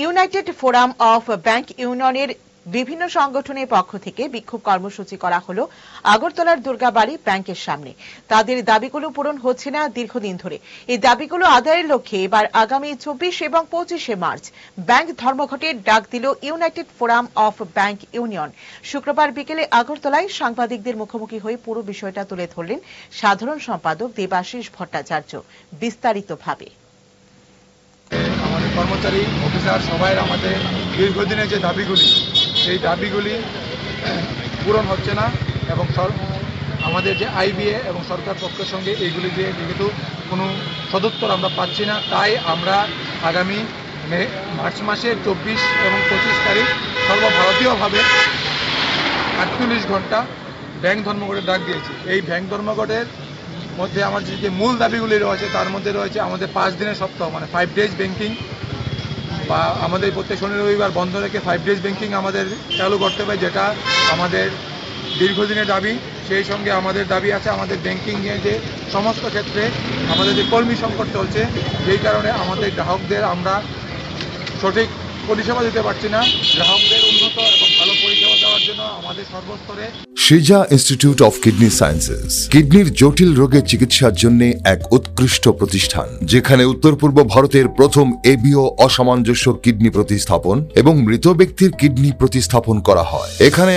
United forum of bank ইউনিয়নের বিভিন্ন সংগঠনের পক্ষ থেকে বিক্ষোভ কর্মসূচি করা হলো আগরতলার দুর্গাবাড়ি ব্যাংকের সামনে। তাদের দাবিগুলো পূরণ হচ্ছে না দীর্ঘদিন ধরে। এই দাবিগুলো আদায়ের লক্ষ্যে এবার আগামী 24 এবং 25 মার্চ ব্যাংক ধর্মঘটের ডাক দিল United forum of bank union. শুক্রবার বিকেলে আগরতলায় সাংবাদিকদের মুখোমুখি হয়ে পুরো বিষয়টা তুলে ধরলেন সাধারণ সম্পাদক দেবাশিস ভট্টাচার্য বিস্তারিতভাবে। আমাদের কর্মচারী অফিসার সবাই আমাদের দীর্ঘদিনের যে দাবিগুলি সেই দাবিগুলি পূরণ হচ্ছে না এবং আমাদের যে আইবিএ এবং সরকার পক্ষের সঙ্গে এইগুলি যে যেহেতু কোনো সদুত্তর আমরা পাচ্ছি না, তাই আমরা আগামী মার্চ মাসের 24 এবং 25 তারিখ সর্বভারতীয়ভাবে 48 ঘন্টা ব্যাংক ধর্মঘটের ডাক দিয়েছি। এই ব্যাংক ধর্মঘটের মধ্যে আমাদের যে মূল দাবিগুলি রয়েছে তার মধ্যে রয়েছে আমাদের 5 দিনের সপ্তাহ, মানে 5 ডেজ ব্যাংকিং, বা আমাদের প্রত্যেক শনি রবিবার বন্ধ রেখে 5 ডেজ ব্যাংকিং আমাদের চালু করতে হবে, যেটা আমাদের দীর্ঘদিনের দাবি। সেই সঙ্গে আমাদের দাবি আছে আমাদের ব্যাংকিংয়ে যে সমস্ত ক্ষেত্রে আমাদের যে কর্মী সংকট চলছে, যেই কারণে আমাদের গ্রাহকদের আমরা সঠিক পরিষেবা দিতে পারছি না। গ্রাহকদের উন্নত এবং ভালো পরিষেবা দেওয়ার জন্য আমাদের সর্বস্তরে সিজা ইনস্টিটিউট অফ কিডনি সায়েন্সেস কিডনির জটিল রোগের চিকিৎসার জন্য এক উৎকৃষ্ট প্রতিষ্ঠান, যেখানে উত্তর পূর্ব ভারতের প্রথম এবিও অসামঞ্জস্য কিডনি প্রতিস্থাপন এবং মৃত ব্যক্তির কিডনি প্রতিস্থাপন করা হয়। এখানে